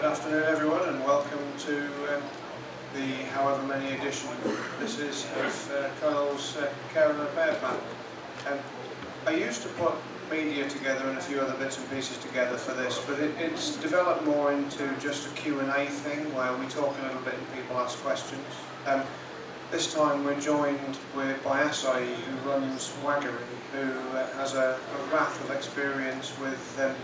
afternoon, everyone, and welcome to the however many edition this is of Kyle's Care and Repair Plan. I used to put media together and a few other bits and pieces together for this, but it's developed more into just a Q&A thing where we talk a little bit and people ask questions. This time we're joined by Acai, who runs Waggery, who has a raft of experience with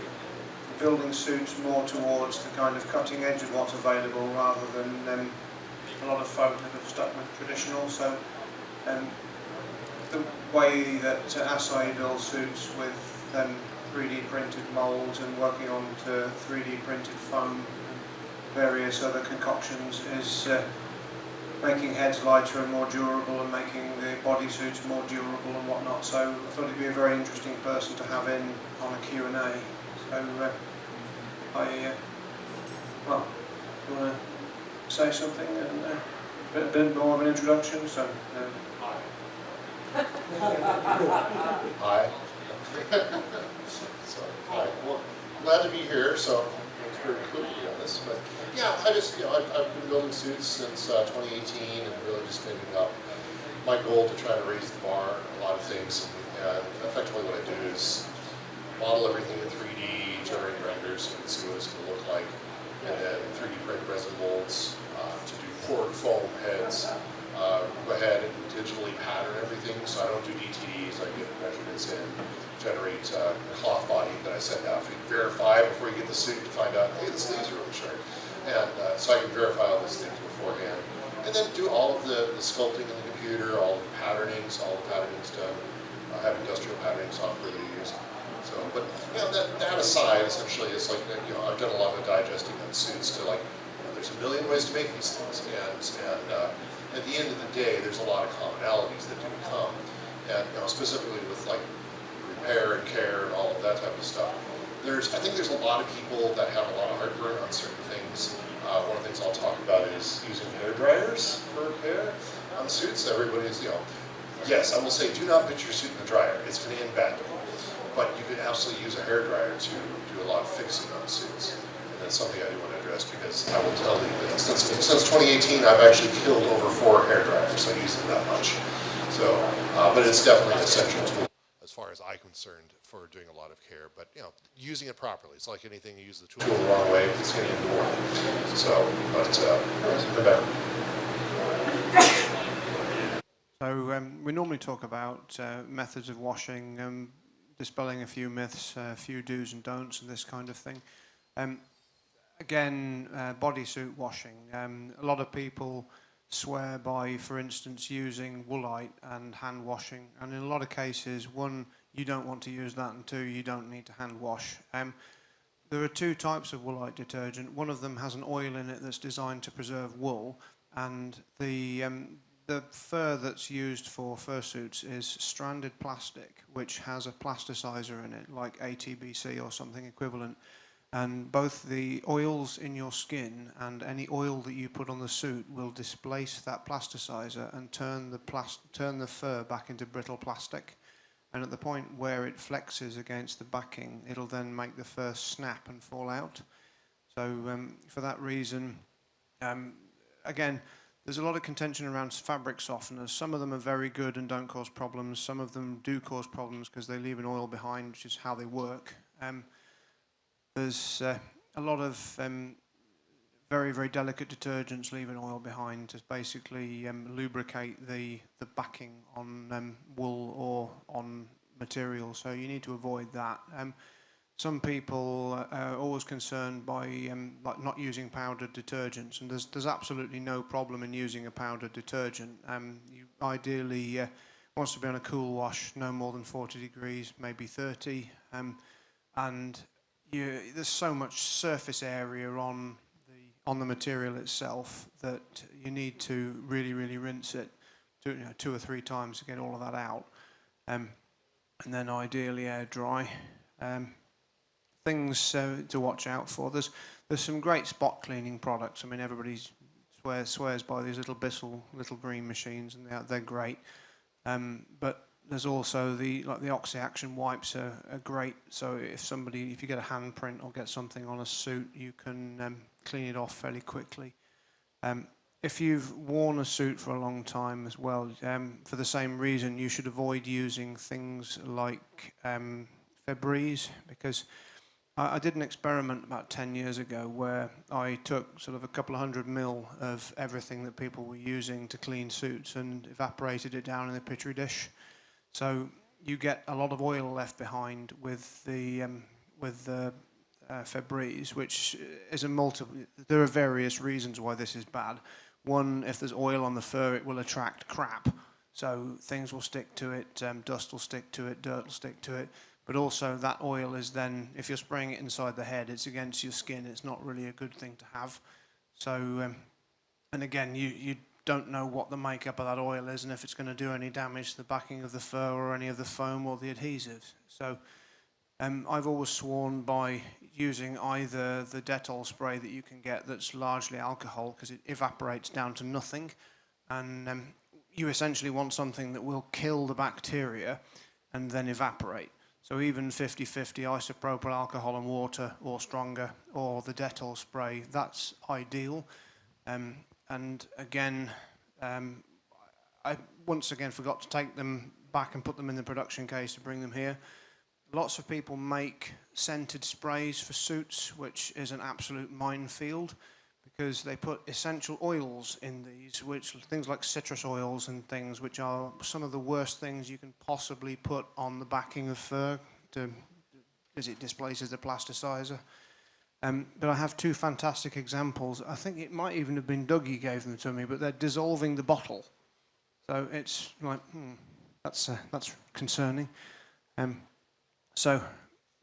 building suits more towards the kind of cutting edge of what's available rather than a lot of folk that have stuck with traditional. So the way that Acai builds suits with 3D printed moulds and working on to 3D printed foam and various other concoctions is making heads lighter and more durable and making the bodysuits more durable and whatnot. So I thought he'd be a very interesting person to have in on a Q&A. So well, you want to say something and a bit more of an introduction? So. Hi. So, hi. Well, glad to be here. So it's very cool to be on this. But yeah, I've been building suits since 2018 and really just making up my goal to try to raise the bar on a lot of things. And effectively, what I do is model everything in 3D, generate renders, so you can see what it's going to look like, and then 3D print resin molds to do poured foam heads. Go ahead and digitally pattern everything, so I don't do DTDs. I get measurements in, generate a cloth body that I send out for you to verify before you get the suit to find out, hey, the sleeves are really sharp. And so I can verify all these things beforehand. And then do all of the sculpting in the computer, all of the patternings, all the patterning's done. I have industrial patterning software that I use. So, but that aside, essentially, it's like, I've done a lot of digesting on suits to there's a million ways to make these things, and at the end of the day, there's a lot of commonalities that do come, and specifically with repair and care and all of that type of stuff. I think there's a lot of people that have a lot of heartburn on certain things. One of the things I'll talk about is using hair dryers for repair on suits. Everybody's, yes, I will say, do not put your suit in the dryer. It's going to end badly. But you can absolutely use a hairdryer to do a lot of fixing on suits. And that's something I do want to address because I will tell you that since 2018, I've actually killed over 4 hairdryers. I use them that much. So, but it's definitely an essential tool as far as I'm concerned for doing a lot of care. But, using it properly. It's like anything, you use the tool the wrong way, it's going to end poorly. So, but, come back. So we normally talk about methods of washing, dispelling a few myths, a few do's and don'ts and this kind of thing. Again, bodysuit washing. A lot of people swear by, for instance, using woolite and hand washing. And in a lot of cases, 1, you don't want to use that, and 2, you don't need to hand wash. There are 2 types of woolite detergent. One of them has an oil in it that's designed to preserve wool, and the fur that's used for fursuits is stranded plastic, which has a plasticizer in it, like ATBC or something equivalent. And both the oils in your skin and any oil that you put on the suit will displace that plasticizer and turn the fur back into brittle plastic. And at the point where it flexes against the backing, it'll then make the fur snap and fall out. So for that reason, again, there's a lot of contention around fabric softeners. Some of them are very good and don't cause problems. Some of them do cause problems because they leave an oil behind, which is how they work. There's a lot of very, very delicate detergents leave an oil behind to basically lubricate the backing on wool or on material. So you need to avoid that. Some people are always concerned by not using powdered detergents, and there's absolutely no problem in using a powdered detergent. You ideally wants to be on a cool wash, no more than 40 degrees, maybe 30, and there's so much surface area on the material itself that you need to really, really rinse it 2 or 3 times to get all of that out, and then ideally air dry. Things to watch out for. There's some great spot cleaning products. I mean, everybody swears by these little Bissell little green machines, and they're great. But there's also the Oxy Action wipes are great. So if you get a handprint or get something on a suit, you can clean it off fairly quickly. If you've worn a suit for a long time as well, for the same reason, you should avoid using things like Febreze, because I did an experiment about 10 years ago where I took sort of a couple of 100 mil of everything that people were using to clean suits and evaporated it down in a Petri dish. So you get a lot of oil left behind with the Febreze, which is there are various reasons why this is bad. One, if there's oil on the fur, it will attract crap. So things will stick to it, dust will stick to it, dirt will stick to it. But also that oil is then, if you're spraying it inside the head, it's against your skin. It's not really a good thing to have. So, and again, you don't know what the makeup of that oil is and if it's going to do any damage to the backing of the fur or any of the foam or the adhesives. So I've always sworn by using either the Dettol spray that you can get that's largely alcohol, because it evaporates down to nothing, and you essentially want something that will kill the bacteria and then evaporate. So even 50-50 isopropyl alcohol and water or stronger, or the Dettol spray, that's ideal. And again, I once again forgot to take them back and put them in the production case to bring them here. Lots of people make scented sprays for suits, which is an absolute minefield, because they put essential oils in these, things like citrus oils and things, which are some of the worst things you can possibly put on the backing of fur as it displaces the plasticizer. But I have two fantastic examples. I think it might even have been Dougie gave them to me, but they're dissolving the bottle. So it's like, that's concerning. So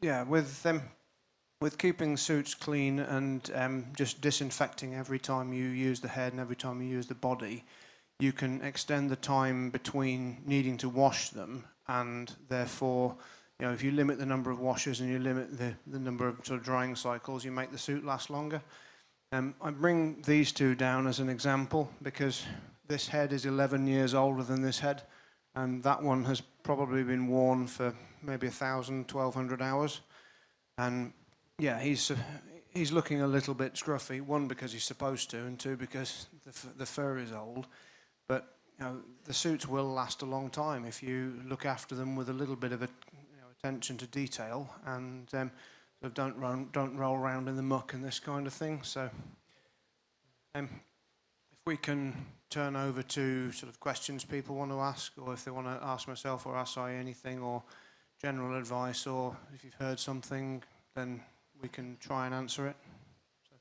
yeah, with keeping suits clean and just disinfecting every time you use the head and every time you use the body, you can extend the time between needing to wash them, and therefore, you know, if you limit the number of washes and you limit the number of sort of drying cycles, you make the suit last longer. I bring these two down as an example because this head is 11 years older than this head, and that one has probably been worn for maybe 1,000, 1,200 hours. And yeah, he's looking a little bit scruffy. One, because he's supposed to, and two, because the fur is old. But you know, the suits will last a long time if you look after them with a little bit of attention to detail, and sort of don't roll around in the muck and this kind of thing. So, if we can turn over to sort of questions people want to ask, or if they want to ask myself or ask I anything, or general advice, or if you've heard something, then we can try and answer it. So.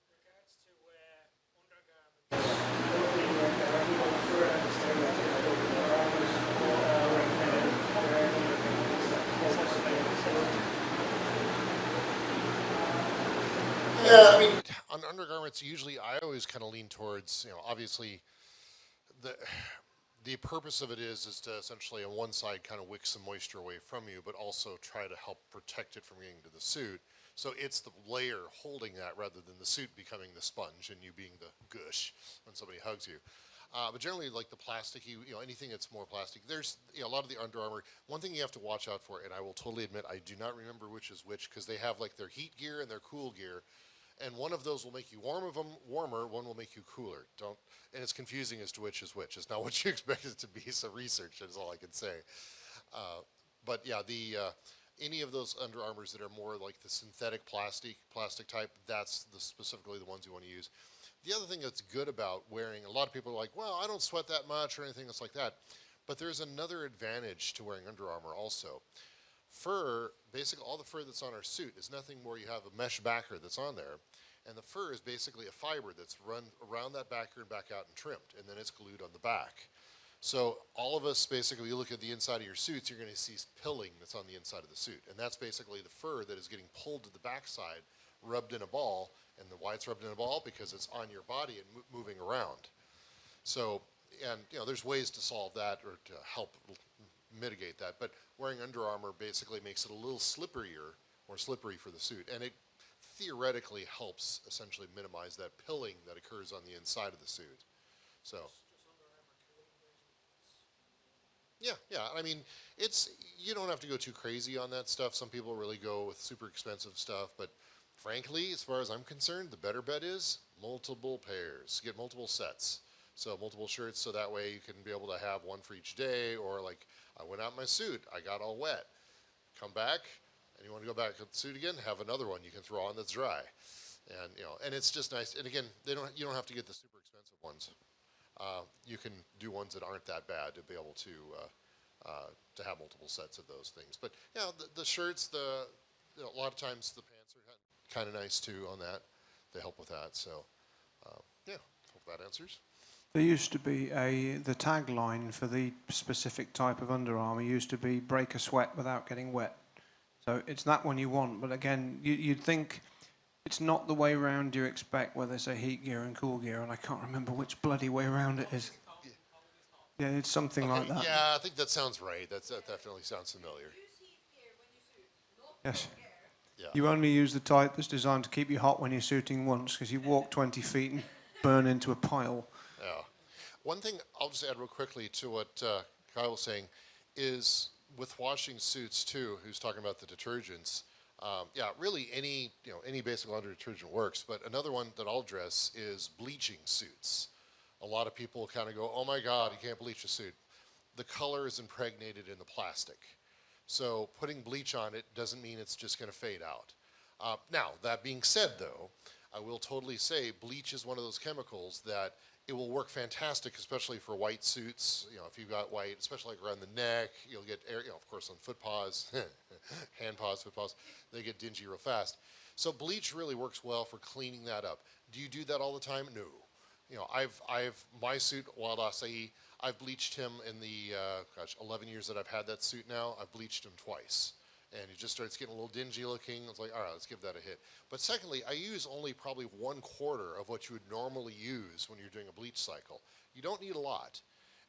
Yeah, I mean, on undergarments, usually I always kind of lean towards, obviously the purpose of it is to essentially on one side kind of wick some moisture away from you, but also try to help protect it from getting to the suit. So it's the layer holding that rather than the suit becoming the sponge and you being the gush when somebody hugs you. But generally, like the plastic, anything that's more plastic, there's a lot of the Under Armour. One thing you have to watch out for, and I will totally admit I do not remember which is which, because they have like their heat gear and their cool gear. And one of those will make you warmer, one will make you cooler. And it's confusing as to which is which. It's not what you expect it to be, so research is all I can say. But yeah, any of those Under Armours that are more like the synthetic plastic type, that's specifically the ones you want to use. The other thing that's good about wearing, a lot of people are like, well, I don't sweat that much or anything that's like that. But there's another advantage to wearing Under Armour also. Fur, basically all the fur that's on our suit is nothing more. You have a mesh backer that's on there, and the fur is basically a fiber that's run around that backer and back out and trimmed, and then it's glued on the back. So all of us, basically, you look at the inside of your suits, you're going to see pilling that's on the inside of the suit, and that's basically the fur that is getting pulled to the backside, rubbed in a ball, and why it's rubbed in a ball? Because it's on your body and moving around. So, and there's ways to solve that or to help mitigate that, but wearing Under Armour basically makes it a little slippery for the suit, and it theoretically helps essentially minimize that pilling that occurs on the inside of the suit. So Yeah. I mean, you don't have to go too crazy on that stuff. Some people really go with super expensive stuff, but frankly, as far as I'm concerned, the better bet is multiple pairs. Get multiple sets. So multiple shirts, so that way you can be able to have one for each day. Or like, I went out in my suit, I got all wet. Come back, and you want to go back to the suit again, have another one you can throw on that's dry. And and it's just nice. And again, you don't have to get the super expensive ones. You can do ones that aren't that bad to be able to have multiple sets of those things. But yeah, the shirts, a lot of times the pants are kind of nice too on that. They help with that. So yeah, hope that answers. There used to be the tagline for the specific type of Under Armour used to be "break a sweat without getting wet." So it's that one you want. But again, you'd think it's not the way round you expect, where they say heat gear and cool gear, and I can't remember which bloody way round it is. Yeah, it's something like that. Yeah, I think that sounds right. That definitely sounds familiar. Yes. Yeah. You only use the type that's designed to keep you hot when you're suiting once, because you walk 20 feet and burn into a pile. Yeah. One thing I'll just add real quickly to what Kyle was saying is with washing suits too. Who's talking about the detergents? Yeah, really any basic laundry detergent works. But another one that I'll address is bleaching suits. A lot of people kind of go, "Oh my God, you can't bleach a suit." The color is impregnated in the plastic, so putting bleach on it doesn't mean it's just going to fade out. Now, that being said, though, I will totally say bleach is one of those chemicals that it will work fantastic, especially for white suits. If you've got white, especially like around the neck, you'll get air, of course, on foot paws, hand paws, foot paws, they get dingy real fast. So bleach really works well for cleaning that up. Do you do that all the time? No. I've my suit, Wild Acai, I've bleached him in the 11 years that I've had that suit now. I've bleached him twice. And he just starts getting a little dingy looking. It's like, all right, let's give that a hit. But secondly, I use only probably 1/4 of what you would normally use when you're doing a bleach cycle. You don't need a lot.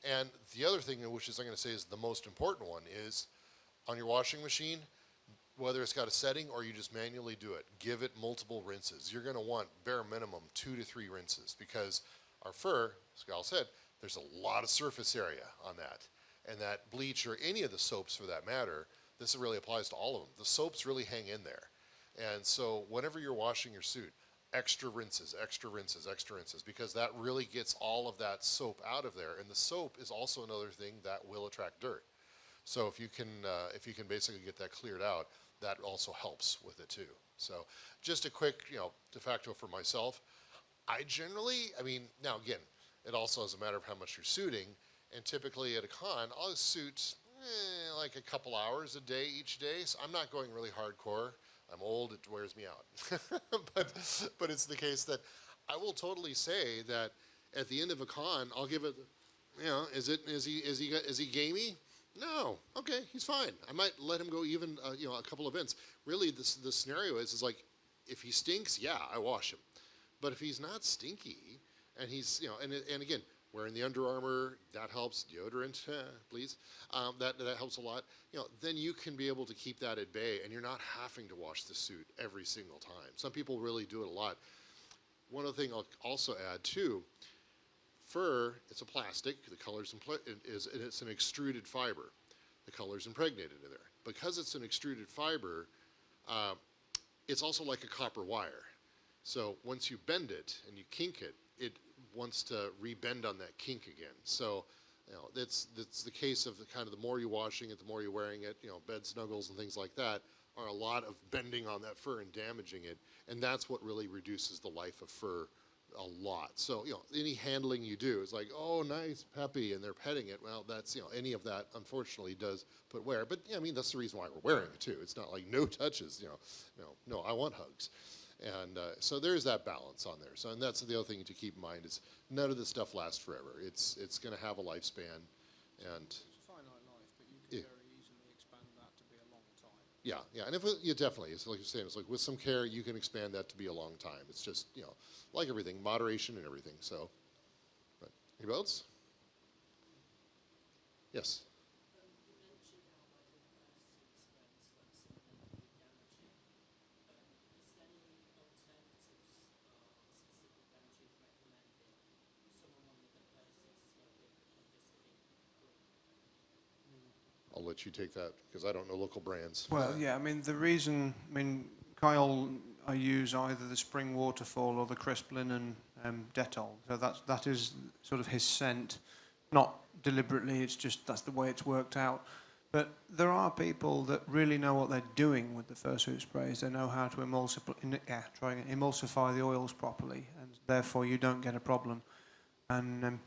And the other thing, which is I'm going to say is the most important one, is on your washing machine, whether it's got a setting or you just manually do it, give it multiple rinses. You're going to want bare minimum 2 to 3 rinses because our fur, as Kyle said, there's a lot of surface area on that. And that bleach or any of the soaps for that matter, this really applies to all of them. The soaps really hang in there. And so whenever you're washing your suit, extra rinses, extra rinses, extra rinses, because that really gets all of that soap out of there. And the soap is also another thing that will attract dirt. So if you can basically get that cleared out, that also helps with it too. So just a quick, de facto for myself, I generally, now again, it also is a matter of how much you're suiting. And typically at a con, I'll suit like a couple hours a day each day. So I'm not going really hardcore. I'm old, it wears me out. but it's the case that I will totally say that at the end of a con, I'll give it, is he gamey? No. Okay, he's fine. I might let him go even a couple events. Really the scenario is like if he stinks, yeah, I wash him. But if he's not stinky and he's and again, wearing the Under Armour, that helps. Deodorant, please. That helps a lot. Then you can be able to keep that at bay, and you're not having to wash the suit every single time. Some people really do it a lot. One other thing I'll also add too, fur, it's a plastic. The color's it's an extruded fiber. The color's impregnated in there. Because it's an extruded fiber, it's also like a copper wire. So once you bend it and you kink it, it wants to rebend on that kink again. So, that's the case of the more you're washing it, the more you're wearing it. Bed snuggles and things like that are a lot of bending on that fur and damaging it, and that's what really reduces the life of fur a lot. So, any handling you do is like, oh, nice, peppy, and they're petting it. Well, that's any of that unfortunately does put wear. But that's the reason why we're wearing it too. It's not like no touches. No, I want hugs. And so there's that balance on there. So, and that's the other thing to keep in mind is none of this stuff lasts forever. It's going to have a lifespan, and It's a finite life, but you can very easily expand that to be a long time. yeah. And definitely, it's like you're saying, it's like with some care, you can expand that to be a long time. It's just like everything, moderation and everything. So, but anybody else? Yes. let you take that because I don't know local brands. Well, yeah, I mean, the reason, I mean, Kyle, I use either the Spring Waterfall or the Crisp Linen Dettol. So that is sort of his scent. Not deliberately, it's just that's the way it's worked out. But there are people that really know what they're doing with the fursuit sprays. They know how to emulsify the oils properly, and therefore you don't get a problem. And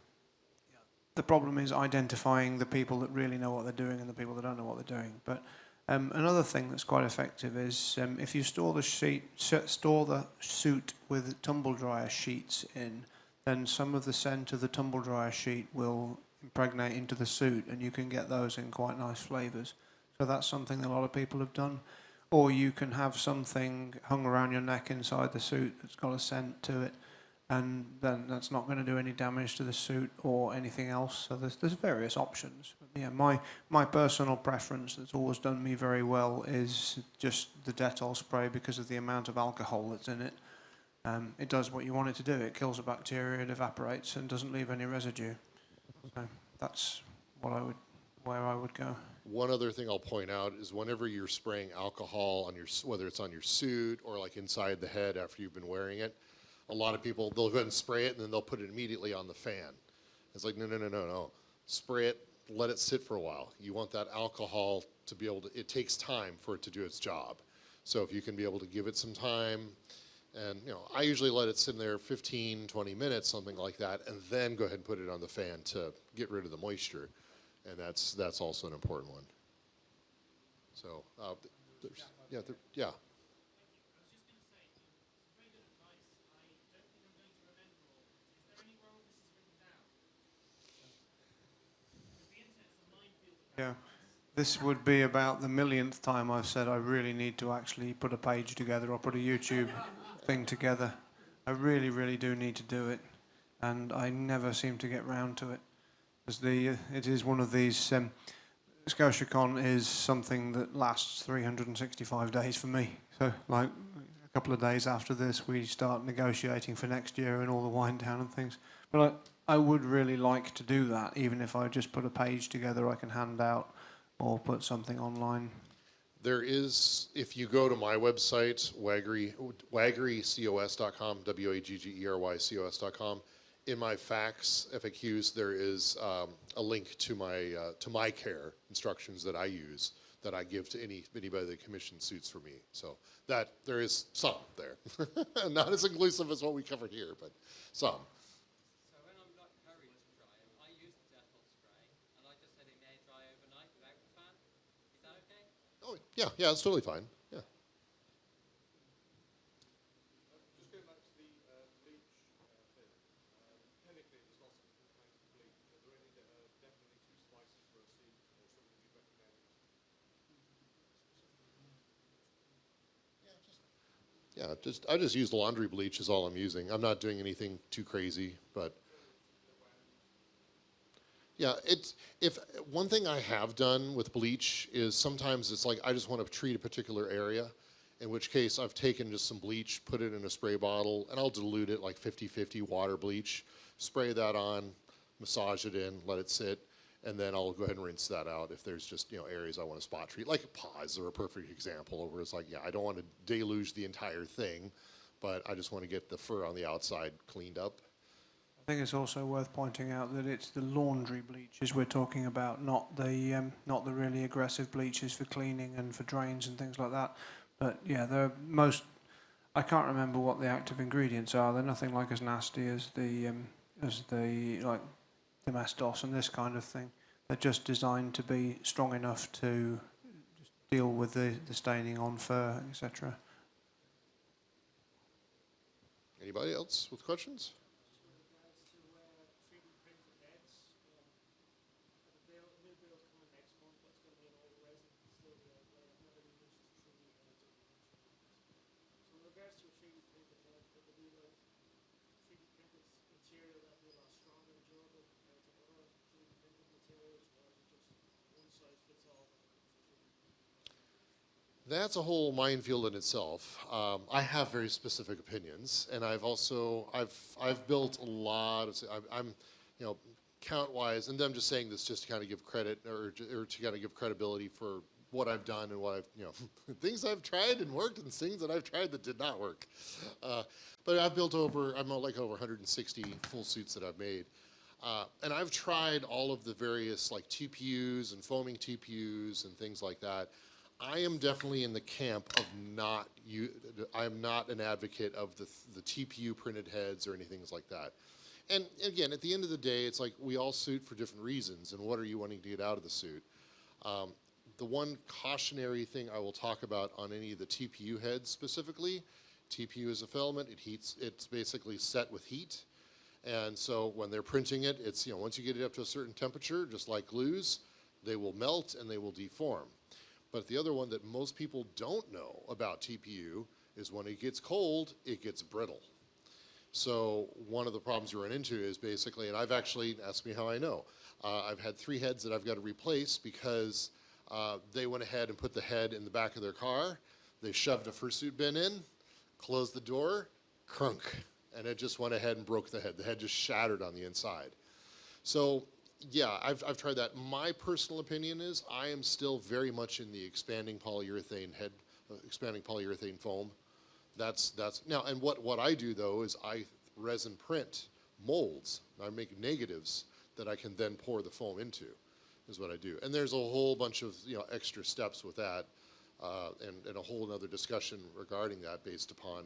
the problem is identifying the people that really know what they're doing and the people that don't know what they're doing. But another thing that's quite effective is if you store the suit with tumble dryer sheets in, then some of the scent of the tumble dryer sheet will impregnate into the suit, and you can get those in quite nice flavours. So that's something that a lot of people have done. Or you can have something hung around your neck inside the suit that's got a scent to it, and then that's not going to do any damage to the suit or anything else. So there's various options. But yeah, my personal preference that's always done me very well is just the Dettol spray because of the amount of alcohol that's in it. It does what you want it to do. It kills the bacteria, it evaporates, and doesn't leave any residue. So that's where I would go. One other thing I'll point out is whenever you're spraying alcohol on whether it's on your suit or like inside the head after you've been wearing it, a lot of people, they'll go ahead and spray it and then they'll put it immediately on the fan. It's like, no. Spray it, let it sit for a while. You want that alcohol to be able to, it takes time for it to do its job. So if you can be able to give it some time, and I usually let it sit in there 15, 20 minutes, something like that, and then go ahead and put it on the fan to get rid of the moisture. And that's also an important one. So, yeah. Yeah, this would be about the millionth time I've said I really need to actually put a page together or put a YouTube thing together. I really, really do need to do it, and I never seem to get round to it. As it is one of these, Scotiacon is something that lasts 365 days for me. So, like, a couple of days after this, we start negotiating for next year and all the wind down and things. But I would really like to do that, even if I just put a page together I can hand out or put something online. There is, if you go to my website, waggerycos.com, WAGGERYCOS.com, in my facts FAQs, there is a link to my care instructions that I use that I give to anybody that commissions suits for me. So that there is some there, not as inclusive as what we covered here, but some. So when I'm not hurried to dry them, I use the Dettol spray and I just let it air dry overnight without the fan. Is that okay? Oh yeah, it's totally fine. Yeah. Just going back to the bleach thing, chemically there's lots of different kinds of bleach. Are there any that are definitely too spicy for a suit or something you'd recommend? I just use laundry bleach is all I'm using. I'm not doing anything too crazy, but yeah, if one thing I have done with bleach is sometimes it's like I just want to treat a particular area, in which case I've taken just some bleach, put it in a spray bottle, and I'll dilute it like 50-50 water bleach, spray that on, massage it in, let it sit, and then I'll go ahead and rinse that out if there's just areas I want to spot treat. Like paws are a perfect example where it's like, I don't want to deluge the entire thing, but I just want to get the fur on the outside cleaned up. I think it's also worth pointing out that it's the laundry bleaches we're talking about, not the really aggressive bleaches for cleaning and for drains and things like that. But yeah, I can't remember what the active ingredients are. They're nothing like as nasty as the like domestos and this kind of thing. They're just designed to be strong enough to just deal with the staining on fur, etc. Anybody else with questions? That's a whole minefield in itself. I have very specific opinions, and I've built a lot of. I'm count-wise, and I'm just saying this just to kind of give credit or to kind of give credibility for what I've done and what I've, things I've tried and worked and things that I've tried that did not work. But I've built over 160 full suits that I've made. And I've tried all of the various like TPUs and foaming TPUs and things like that. I am definitely in the camp of I am not an advocate of the TPU printed heads or anything like that. And again, at the end of the day, it's like we all suit for different reasons, and what are you wanting to get out of the suit? The one cautionary thing I will talk about on any of the TPU heads specifically, TPU is a filament, it's basically set with heat. And so when they're printing it, it's, once you get it up to a certain temperature, just like glues, they will melt and they will deform. But the other one that most people don't know about TPU is when it gets cold, it gets brittle. So one of the problems you run into is basically, and I've actually, asked me how I know, I've had 3 heads that I've got to replace because they went ahead and put the head in the back of their car, they shoved a fursuit bin in, closed the door, crunk, and it just went ahead and broke the head. The head just shattered on the inside. So yeah, I've tried that. My personal opinion is I am still very much in the expanding polyurethane foam. That's now, and what I do though is I resin print molds. I make negatives that I can then pour the foam into, is what I do. And there's a whole bunch of extra steps with that, and a whole other discussion regarding that based upon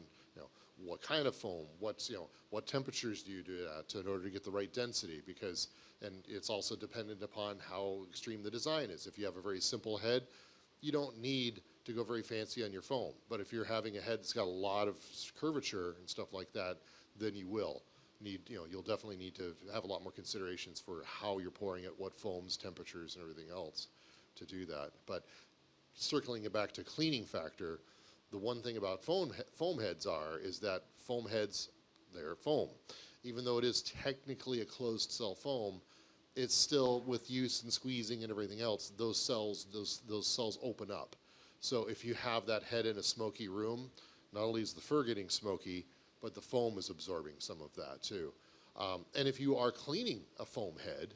what kind of foam, what temperatures do you do that in order to get the right density, because, and it's also dependent upon how extreme the design is. If you have a very simple head, you don't need to go very fancy on your foam. But if you're having a head that's got a lot of curvature and stuff like that, then you will need, you'll definitely need to have a lot more considerations for how you're pouring it, what foams, temperatures, and everything else to do that. But circling it back to cleaning factor, the one thing about foam heads is that foam heads, they're foam. Even though it is technically a closed cell foam, it's still, with use and squeezing and everything else, those cells open up. So if you have that head in a smoky room, not only is the fur getting smoky, but the foam is absorbing some of that too. And if you are cleaning a foam head,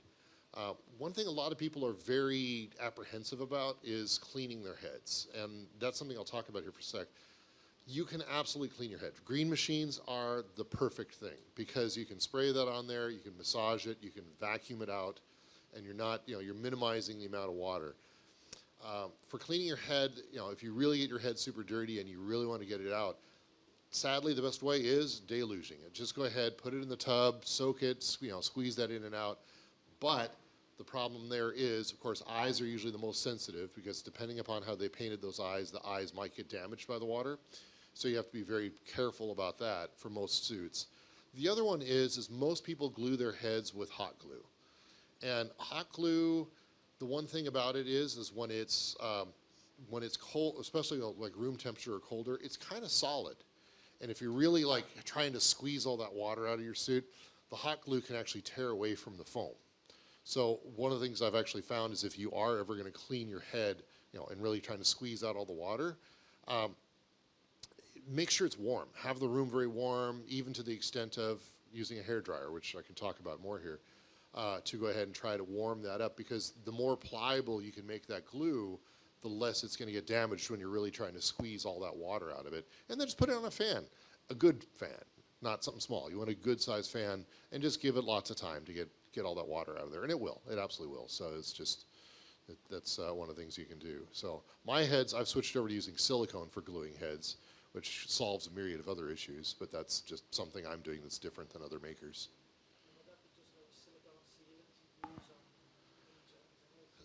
one thing a lot of people are very apprehensive about is cleaning their heads. And that's something I'll talk about here for a sec. You can absolutely clean your head. Green machines are the perfect thing because you can spray that on there, you can massage it, you can vacuum it out, and you're not, you're minimizing the amount of water. For cleaning your head, if you really get your head super dirty and you really want to get it out, sadly the best way is deluging it. Just go ahead, put it in the tub, soak it, squeeze that in and out. But the problem there is, of course, eyes are usually the most sensitive because depending upon how they painted those eyes, the eyes might get damaged by the water. So you have to be very careful about that for most suits. The other one is most people glue their heads with hot glue. And hot glue, the one thing about it is when it's cold, especially like room temperature or colder, it's kind of solid. And if you're really like trying to squeeze all that water out of your suit, the hot glue can actually tear away from the foam. So one of the things I've actually found is if you are ever going to clean your head, and really trying to squeeze out all the water, make sure it's warm. Have the room very warm, even to the extent of using a hairdryer, which I can talk about more here, to go ahead and try to warm that up, because the more pliable you can make that glue, the less it's going to get damaged when you're really trying to squeeze all that water out of it. And then just put it on a fan, a good fan, not something small. You want a good sized fan, and just give it lots of time to get all that water out of there. And it will, it absolutely will. So it's just, that's one of the things you can do. So my heads, I've switched over to using silicone for gluing heads, which solves a myriad of other issues, but that's just something I'm doing that's different than other makers.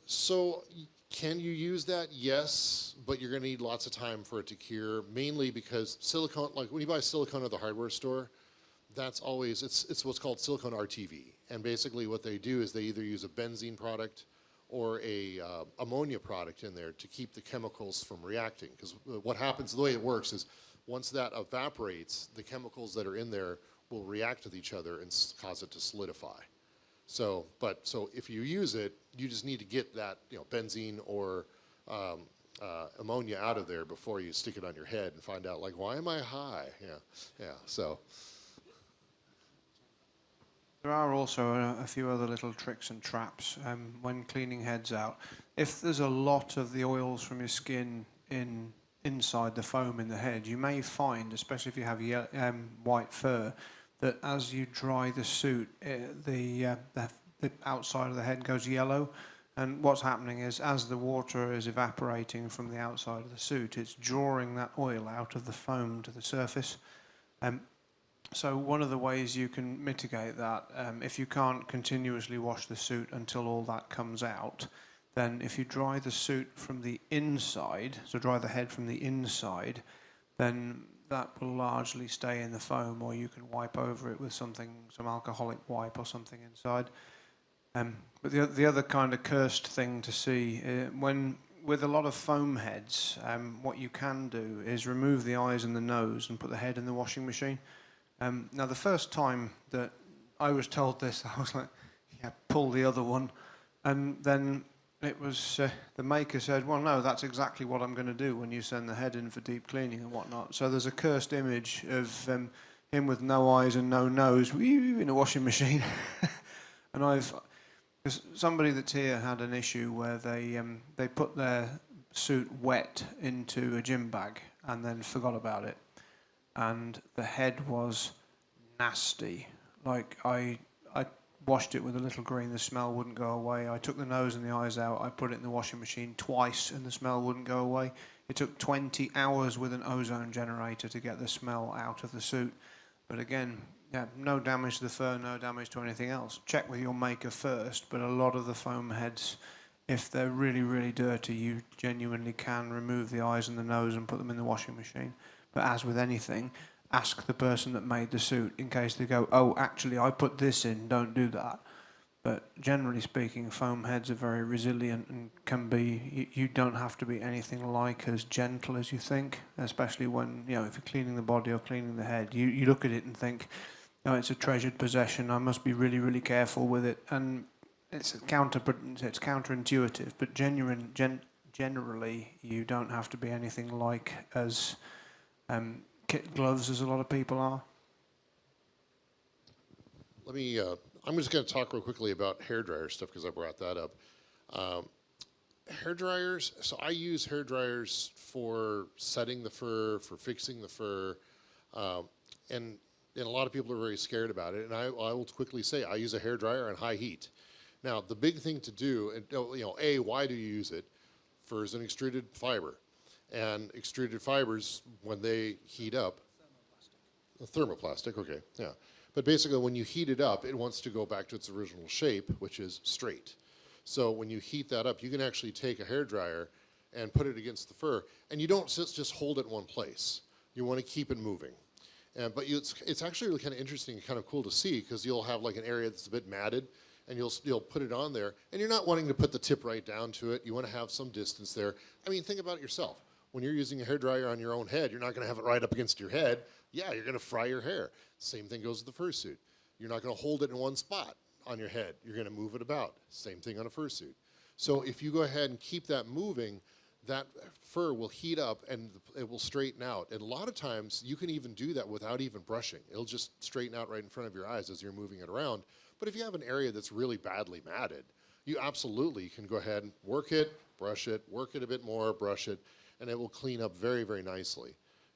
So can you use that? Yes, but you're going to need lots of time for it to cure, mainly because silicone, like when you buy silicone at the hardware store, that's always, it's what's called silicone RTV. And basically what they do is they either use a benzene product or a ammonia product in there to keep the chemicals from reacting. Because what happens, the way it works is once that evaporates, the chemicals that are in there will react with each other and cause it to solidify. So if you use it, you just need to get that benzene or ammonia out of there before you stick it on your head and find out, like, why am I high? Yeah. So There are also a few other little tricks and traps when cleaning heads out. If there's a lot of the oils from your skin inside the foam in the head, you may find, especially if you have white fur, that as you dry the suit, the outside of the head goes yellow. And what's happening is, as the water is evaporating from the outside of the suit, it's drawing that oil out of the foam to the surface. So one of the ways you can mitigate that, if you can't continuously wash the suit until all that comes out, then if you dry the suit from the inside, so dry the head from the inside, then that will largely stay in the foam, or you can wipe over it with something, some alcoholic wipe or something inside. But the other kind of cursed thing to see, with a lot of foam heads, what you can do is remove the eyes and the nose and put the head in the washing machine. Now, the first time that I was told this, I was like, yeah, pull the other one. And then it was, the maker said, well, no, that's exactly what I'm going to do when you send the head in for deep cleaning and whatnot. So there's a cursed image of him with no eyes and no nose in a washing machine. And because somebody that's here had an issue where they put their suit wet into a gym bag and then forgot about it. And the head was nasty. Like, I washed it with a little green, the smell wouldn't go away. I took the nose and the eyes out, I put it in the washing machine twice and the smell wouldn't go away. It took 20 hours with an ozone generator to get the smell out of the suit. But again, yeah, no damage to the fur, no damage to anything else. Check with your maker first, but a lot of the foam heads, if they're really, really dirty, you genuinely can remove the eyes and the nose and put them in the washing machine. But as with anything, ask the person that made the suit in case they go, oh, actually, I put this in, don't do that. But generally speaking, foam heads are very resilient and can be, you don't have to be anything like as gentle as you think, especially when, if you're cleaning the body or cleaning the head. You look at it and think, oh, it's a treasured possession, I must be really, really careful with it. And it's counterintuitive, but generally, you don't have to be anything like as kit gloves as a lot of people are. Let me, I'm just going to talk real quickly about hairdryer stuff because I brought that up. Hair dryers, so I use hair dryers for setting the fur, for fixing the fur, and a lot of people are very scared about it. And I will quickly say I use a hair dryer on high heat. Now, the big thing to do, and why do you use it? Fur is an extruded fiber. And extruded fibers, when they heat up, thermoplastic, okay, yeah. But basically, when you heat it up, it wants to go back to its original shape, which is straight. So when you heat that up, you can actually take a hairdryer and put it against the fur, and you don't just hold it in one place. You want to keep it moving. But it's actually really kind of interesting and kind of cool to see, because you'll have like an area that's a bit matted, and you'll put it on there, and you're not wanting to put the tip right down to it. You want to have some distance there. I mean, think about it yourself. When you're using a hairdryer on your own head, you're not going to have it right up against your head. Yeah, you're going to fry your hair. Same thing goes with the fursuit. You're not going to hold it in one spot on your head. You're going to move it about. Same thing on a fursuit. So if you go ahead and keep that moving, that fur will heat up and it will straighten out. And a lot of times, you can even do that without even brushing. It'll just straighten out right in front of your eyes as you're moving it around. But if you have an area that's really badly matted, you absolutely can go ahead and work it, brush it, work it a bit more, brush it, and it will clean up very, very nicely.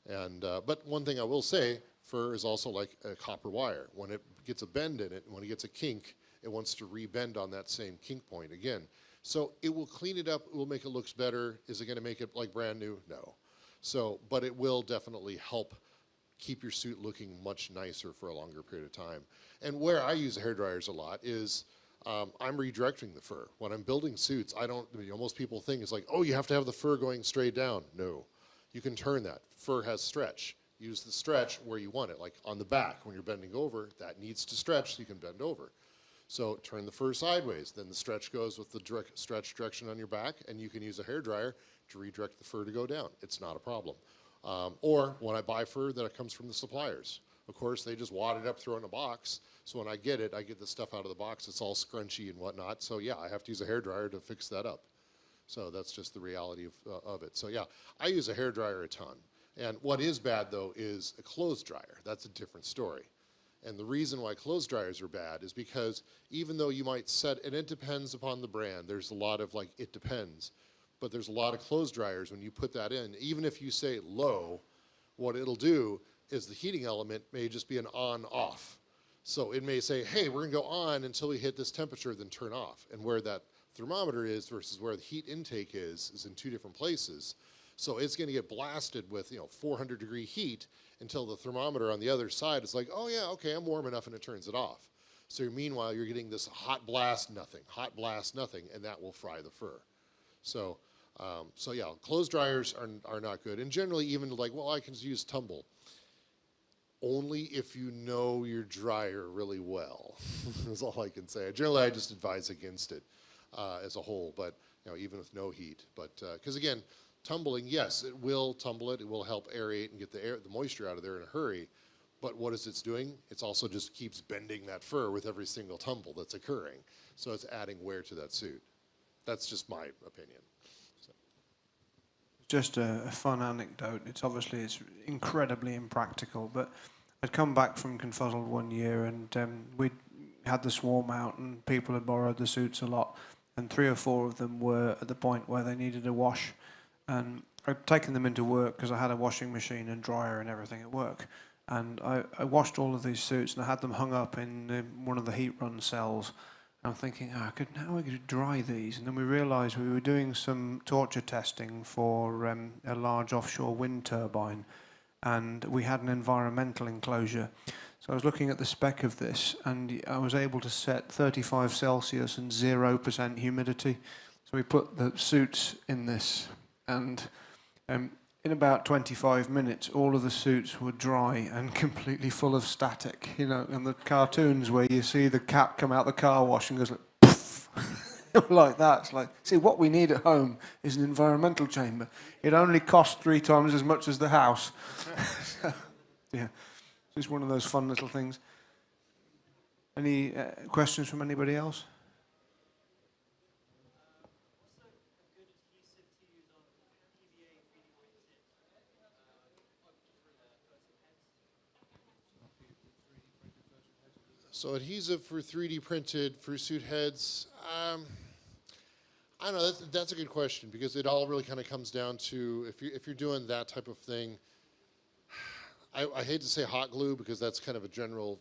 And but one thing I will say, fur is also like a copper wire. When it gets a bend in it, when it gets a kink, it wants to rebend on that same kink point again. So it will clean it up, it will make it look better. Is it going to make it like brand new? No. So, but it will definitely help keep your suit looking much nicer for a longer period of time. And where I use hairdryers a lot is I'm redirecting the fur. When I'm building suits, most people think it's like, oh, you have to have the fur going straight down. No, you can turn that. Fur has stretch. Use the stretch where you want it, like on the back. When you're bending over, that needs to stretch so you can bend over. So turn the fur sideways. Then the stretch goes with the stretch direction on your back, and you can use a hairdryer to redirect the fur to go down. It's not a problem. Or when I buy fur that comes from the suppliers. Of course, they just wad it up, throw it in a box. So when I get it, I get the stuff out of the box. It's all scrunchy and whatnot. So yeah, I have to use a hairdryer to fix that up. So that's just the reality of it. So yeah, I use a hairdryer a ton. And what is bad, though, is a clothes dryer. That's a different story. And the reason why clothes dryers are bad is because even though you might set, and it depends upon the brand, there's a lot of like, it depends, but there's a lot of clothes dryers when you put that in, even if you say low, what it'll do is the heating element may just be an on-off. So it may say, hey, we're gonna go on until we hit this temperature, then turn off. And where that thermometer is versus where the heat intake is in two different places. So it's gonna get blasted with 400-degree heat until the thermometer on the other side is like, oh yeah, okay, I'm warm enough, and it turns it off. So meanwhile, you're getting this hot blast, nothing, and that will fry the fur. So, yeah, clothes dryers are not good. And generally, even like, well, I can use tumble. Only if you know your dryer really well. That's all I can say. Generally, I just advise against it as a whole, but even with no heat. But because again, tumbling, yes, it will tumble it. It will help aerate and get the moisture out of there in a hurry. But what is it's doing? It's also just keeps bending that fur with every single tumble that's occurring. So it's adding wear to that suit. That's just my opinion. So. Just a fun anecdote. It's incredibly impractical, but I'd come back from Confuzzled one year, and we had the swarm out, and people had borrowed the suits a lot, and 3 or 4 of them were at the point where they needed a wash, and I'd taken them into work because I had a washing machine and dryer and everything at work, and I washed all of these suits, and I had them hung up in one of the heat run cells. I'm thinking, how I could dry these, and then we realised we were doing some torture testing for a large offshore wind turbine, and we had an environmental enclosure. So I was looking at the spec of this, and I was able to set 35 Celsius and 0% humidity. So we put the suits in this, and in about 25 minutes, all of the suits were dry and completely full of static. And the cartoons where you see the cat come out the car wash and goes like, poof, like that. It's like, see, what we need at home is an environmental chamber. It only costs 3 times as much as the house. So, yeah, it's one of those fun little things. Any questions from anybody else? So adhesive for 3D printed fursuit heads. I don't know. That's a good question, because it all really kind of comes down to if you're doing that type of thing. I hate to say hot glue, because that's kind of a general,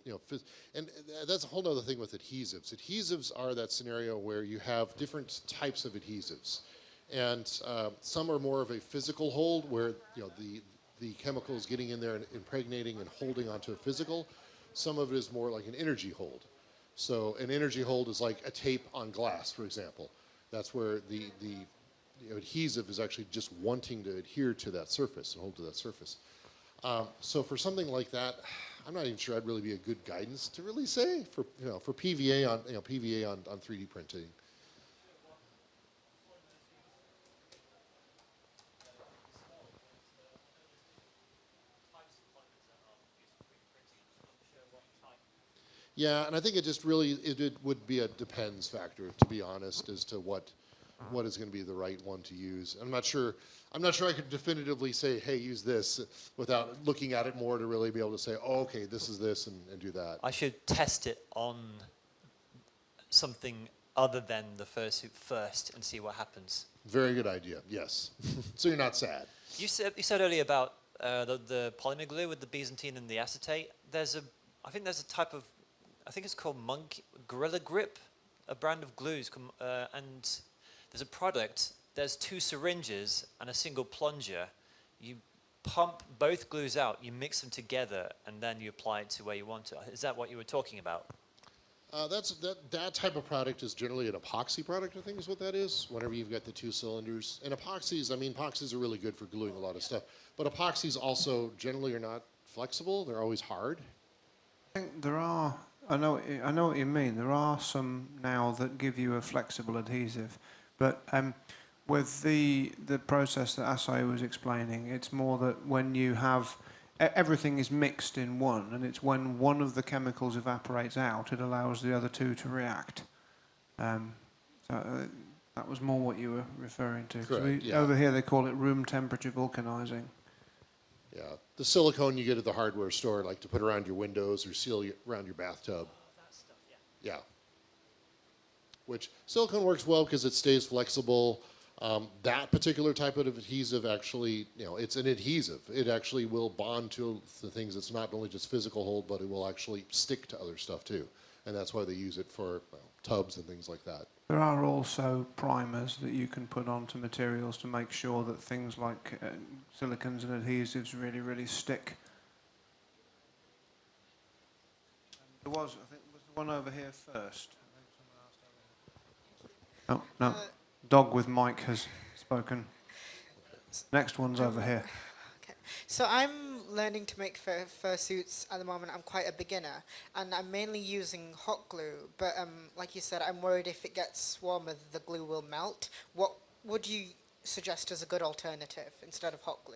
and that's a whole other thing with adhesives. Adhesives are that scenario where you have different types of adhesives, and some are more of a physical hold, where the chemical is getting in there and impregnating and holding onto a physical. Some of it is more like an energy hold. So an energy hold is like a tape on glass, for example. That's where the adhesive is actually just wanting to adhere to that surface and hold to that surface. So for something like that, I'm not even sure I'd really be a good guidance to really say for PVA on PVA on 3D printing. Yeah, and I think it just really it would be a depends factor, to be honest, as to what is going to be the right one to use. I'm not sure I could definitively say, hey, use this, without looking at it more to really be able to say, oh, okay, this is this, and do that. I should test it on something other than the fursuit first and see what happens. Very good idea. Yes. So you're not sad. You said earlier about the polymer glue with the Byzantine and the acetate. I think there's a type of, I think it's called Gorilla Grip, a brand of glues, and there's a product. There's 2 syringes and a single plunger. You pump both glues out, you mix them together, and then you apply it to where you want it. Is that what you were talking about? That type of product is generally an epoxy product, I think is what that is, whenever you've got the 2 cylinders. And epoxies are really good for gluing a lot of stuff. But epoxies also generally are not flexible. They're always hard. I think there are, I know what you mean. There are some now that give you a flexible adhesive. But with the process that Acai was explaining, it's more that when you have, everything is mixed in one, and it's when one of the chemicals evaporates out, it allows the other 2 to react. So that was more what you were referring to. Correct, yeah. Over here they call it room temperature vulcanizing. Yeah, the silicone you get at the hardware store, like to put around your windows or seal around your bathtub. That stuff, yeah. Yeah. Which silicone works well because it stays flexible. That particular type of adhesive actually, it's an adhesive. It actually will bond to the things. It's not only just physical hold, but it will actually stick to other stuff too. And that's why they use it for tubs and things like that. There are also primers that you can put onto materials to make sure that things like silicons and adhesives really, really stick. There was, I think, was the one over here first. Oh, no. Dog with mic has spoken. Next one's over here. Okay. So I'm learning to make fursuits at the moment. I'm quite a beginner, and I'm mainly using hot glue. But like you said, I'm worried if it gets warmer, the glue will melt. What would you suggest as a good alternative instead of hot glue?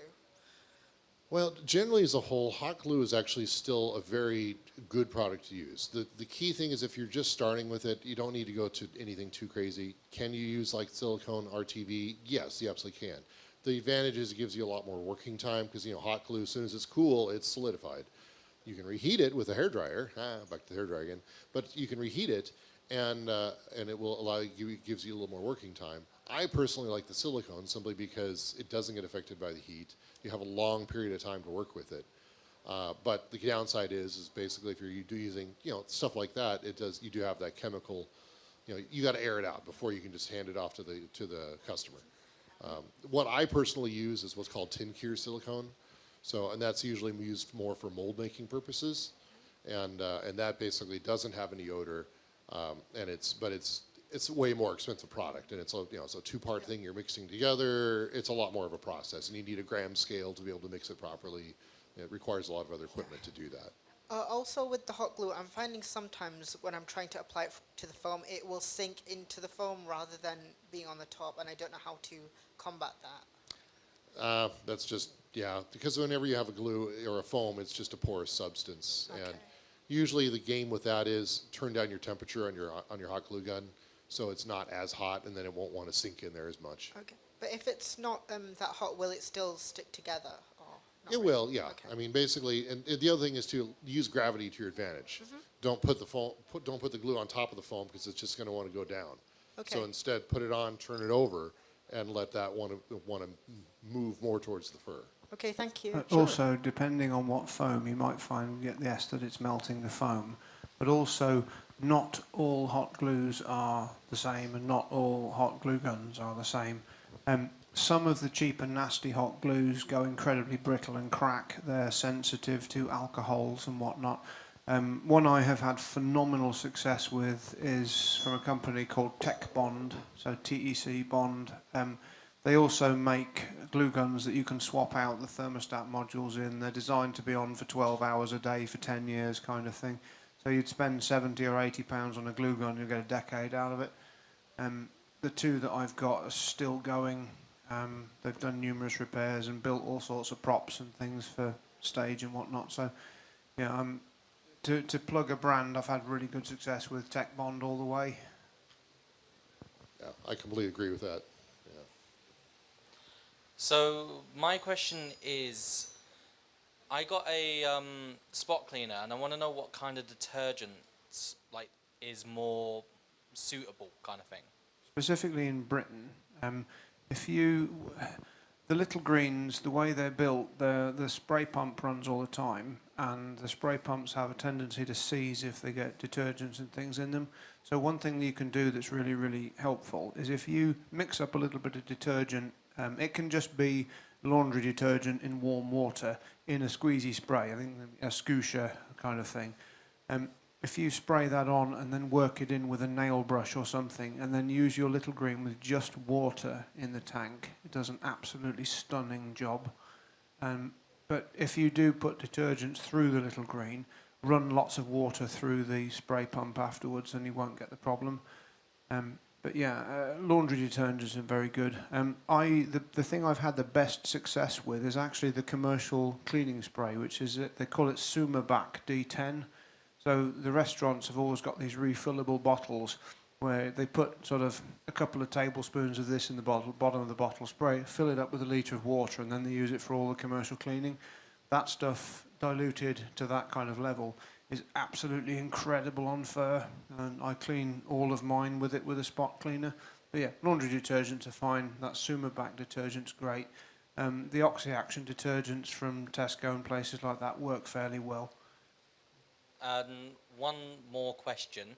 Well, generally as a whole, hot glue is actually still a very good product to use. The key thing is if you're just starting with it, you don't need to go to anything too crazy. Can you use like silicone RTV? Yes, you absolutely can. The advantage is it gives you a lot more working time because hot glue, as soon as it's cool, it's solidified. You can reheat it with a hairdryer. Back to the hairdryer again. But you can reheat it, and it will allow you. It gives you a little more working time. I personally like the silicone simply because it doesn't get affected by the heat. You have a long period of time to work with it. But the downside is basically if you're using stuff like that, you do have that chemical. You got to air it out before you can just hand it off to the customer. What I personally use is what's called tin cure silicone. And that's usually used more for mold making purposes, and that basically doesn't have any odor, and it's a way more expensive product, and it's a two-part thing you're mixing together. It's a lot more of a process, and you need a gram scale to be able to mix it properly. It requires a lot of other equipment to do that. Also with the hot glue, I'm finding sometimes when I'm trying to apply it to the foam, it will sink into the foam rather than being on the top, and I don't know how to combat that. That's just, because whenever you have a glue or a foam, it's just a porous substance. Okay. And usually the game with that is turn down your temperature on your hot glue gun so it's not as hot, and then it won't want to sink in there as much. Okay. But if it's not that hot, will it still stick together? It will, yeah. Okay. I mean, basically, and the other thing is to use gravity to your advantage. Mm-hmm. Don't put the glue on top of the foam because it's just going to want to go down. Okay. So instead, put it on, turn it over, and let that want to move more towards the fur. Okay, thank you. Also, depending on what foam, you might find, yes, that it's melting the foam, but also not all hot glues are the same, and not all hot glue guns are the same. Some of the cheap and nasty hot glues go incredibly brittle and crack. They're sensitive to alcohols and whatnot. One I have had phenomenal success with is from a company called Tech Bond, so TEC Bond. They also make glue guns that you can swap out the thermostat modules in. They're designed to be on for 12 hours a day for 10 years kind of thing. So you'd spend 70 or 80 pounds on a glue gun, you'll get a decade out of it. The two that I've got are still going. They've done numerous repairs and built all sorts of props and things for stage and whatnot. So, to plug a brand, I've had really good success with Tech Bond all the way. Yeah, I completely agree with that. Yeah. So my question is, I got a spot cleaner, and I want to know what kind of detergent is more suitable, kind of thing. Specifically in Britain, the little greens, the way they're built, the spray pump runs all the time, and the spray pumps have a tendency to seize if they get detergents and things in them. So one thing that you can do that's really, really helpful is if you mix up a little bit of detergent, it can just be laundry detergent in warm water in a squeezy spray, I think a Scotia kind of thing. If you spray that on and then work it in with a nail brush or something, and then use your little green with just water in the tank, it does an absolutely stunning job. But if you do put detergents through the little green, run lots of water through the spray pump afterwards and you won't get the problem. Laundry detergents are very good. The thing I've had the best success with is actually the commercial cleaning spray, which is, they call it Sumabac D10. So the restaurants have always got these refillable bottles where they put sort of a couple of tablespoons of this in the bottom of the bottle, spray, fill it up with a litre of water, and then they use it for all the commercial cleaning. that stuff diluted to that kind of level is absolutely incredible on fur, and I clean all of mine with it with a spot cleaner. But yeah, laundry detergents are fine. That Sumabac detergent's great. The oxy-action detergents from Tesco and places like that work fairly well. One more question.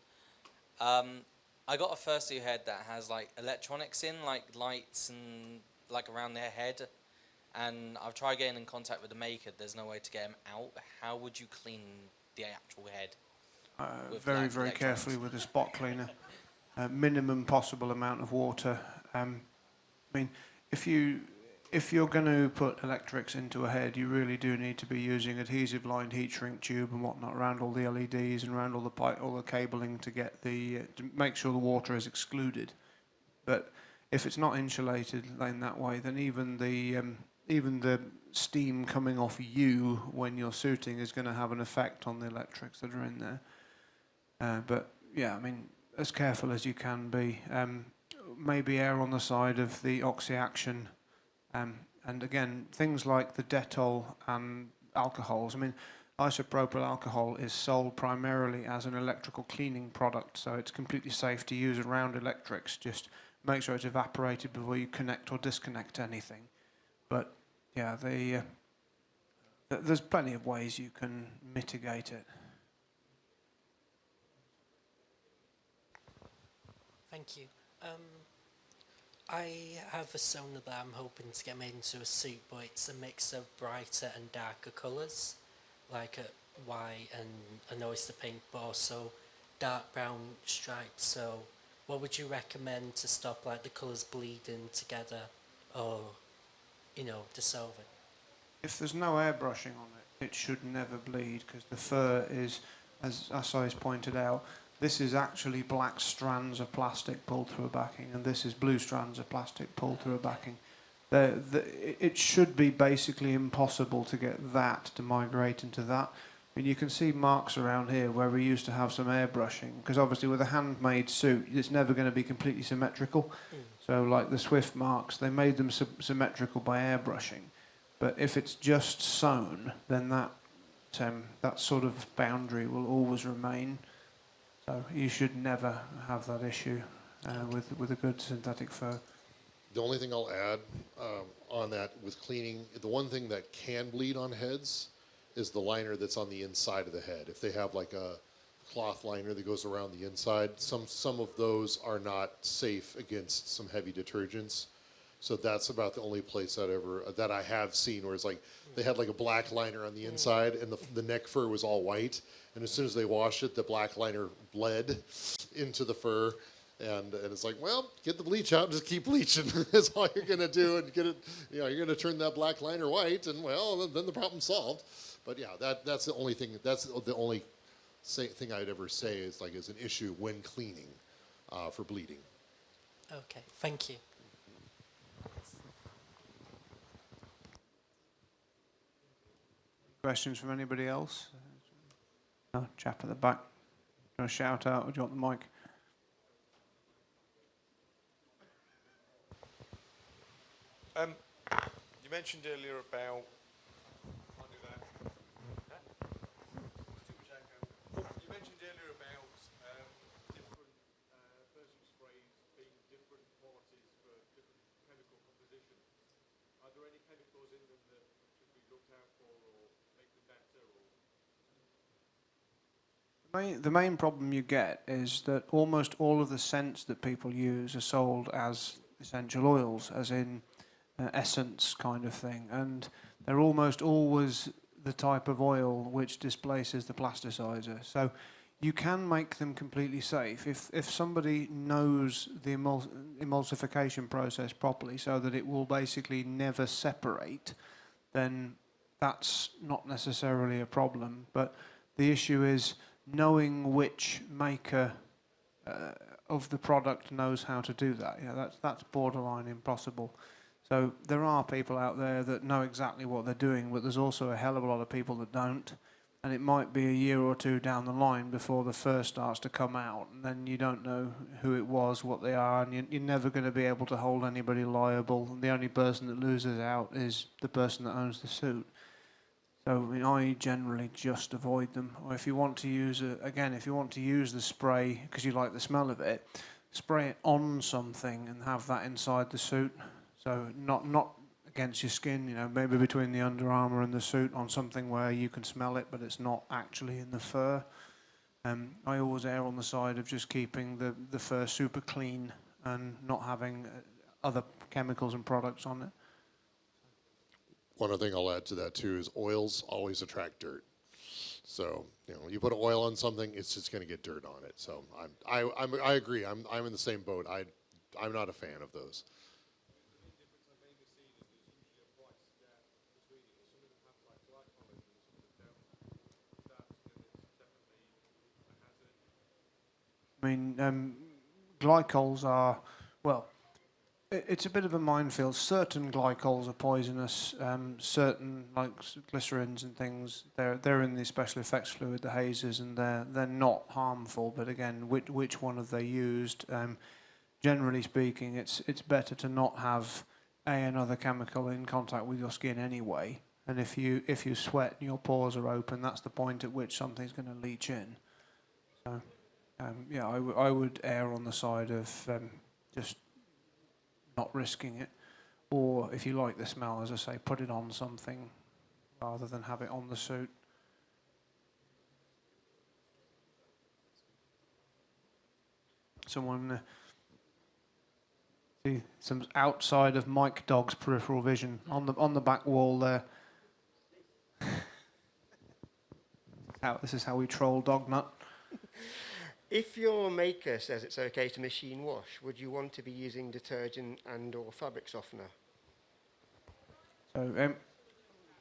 I got a fursuit head that has like electronics in, like lights and like around their head, and I've tried getting in contact with the maker. There's no way to get them out. How would you clean the actual head? With Very, like very electronics? carefully with a spot cleaner. Minimum possible amount of water. I mean, if you're going to put electrics into a head, you really do need to be using adhesive-lined heat shrink tube and whatnot around all the LEDs and around all the cabling to get to make sure the water is excluded. But if it's not insulated in that way, then even the steam coming off you when you're suiting is going to have an effect on the electrics that are in there. But yeah, I mean, as careful as you can be. Maybe err on the side of the oxy-action. And again, things like the Dettol and alcohols. I mean, isopropyl alcohol is sold primarily as an electrical cleaning product, so it's completely safe to use around electrics. Just make sure it's evaporated before you connect or disconnect anything. But yeah, there's plenty of ways you can mitigate it. Thank you. I have a sauna that I'm hoping to get made into a suit, but it's a mix of brighter and darker colours, like a white and an oyster pink, but also dark brown stripes. So what would you recommend to stop like the colours bleeding together or, dissolving? If there's no airbrushing on it, it should never bleed, because the fur is, as Acai's pointed out, this is actually black strands of plastic pulled through a backing, and this is blue strands of plastic pulled through a backing. It should be basically impossible to get that to migrate into that. I mean, you can see marks around here where we used to have some airbrushing, because obviously with a handmade suit, it's never going to be completely symmetrical. So like the Swift marks, they made them symmetrical by airbrushing. But if it's just sewn, then that sort of boundary will always remain. So you should never have that issue with a good synthetic fur. The only thing I'll add on that with cleaning, the one thing that can bleed on heads is the liner that's on the inside of the head. If they have like a cloth liner that goes around the inside, some of those are not safe against some heavy detergents. So that's about the only place that I have seen where it's like they had like a black liner on the inside and the neck fur was all white. And as soon as they washed it, the black liner bled into the fur. And it's like, well, get the bleach out and just keep bleaching. That's all you're going to do. And get it, you're going to turn that black liner white. And, well, then the problem's solved. But, yeah, that's the only thing. That's the only thing I'd ever say is like is an issue when cleaning for bleeding. Okay, thank you. Questions from anybody else? No, chap at the back. Do you want to shout out or do you want the mic? You mentioned earlier about. Can't do that. You mentioned earlier about different fursuit sprays being different qualities for different chemical composition. Are there any chemicals in them that should be looked out for or make them better? The main problem you get is that almost all of the scents that people use are sold as essential oils, as in essence kind of thing, and they're almost always the type of oil which displaces the plasticizer. So you can make them completely safe if somebody knows the emulsification process properly, so that it will basically never separate. Then that's not necessarily a problem. But the issue is knowing which maker of the product knows how to do that. That's borderline impossible. So there are people out there that know exactly what they're doing, but there's also a hell of a lot of people that don't. And it might be a year or two down the line before the fur starts to come out, and then you don't know who it was, what they are, and you're never going to be able to hold anybody liable. And the only person that loses out is the person that owns the suit. So I mean, I generally just avoid them. Or if you want to use if you want to use the spray because you like the smell of it, spray it on something and have that inside the suit. So not against your skin, you know, maybe between the Under Armour and the suit on something where you can smell it, but it's not actually in the fur. I always err on the side of just keeping the fur super clean and not having other chemicals and products on it. One other thing I'll add to that too is oils always attract dirt. So you know, you put oil on something, it's just going to get dirt on it. So I agree. I'm in the same boat. I'm not a fan of those. I mean, glycols are, well, it's a bit of a minefield. Certain glycols are poisonous. Certain, like glycerins and things, they're in the special effects fluid, the hazes, and they're not harmful. But again, which one have they used? Generally speaking, it's better to not have another chemical in contact with your skin anyway. And if you sweat and your pores are open, that's the point at which something's going to leach in. So. Yeah, I would err on the side of just not risking it. Or if you like the smell, as I say, put it on something rather than have it on the suit. Someone, see, some outside of Mike Dogg's peripheral vision on the back wall there. This is how we troll Dognut. If your maker says it's okay to machine wash, would you want to be using detergent and or fabric softener? So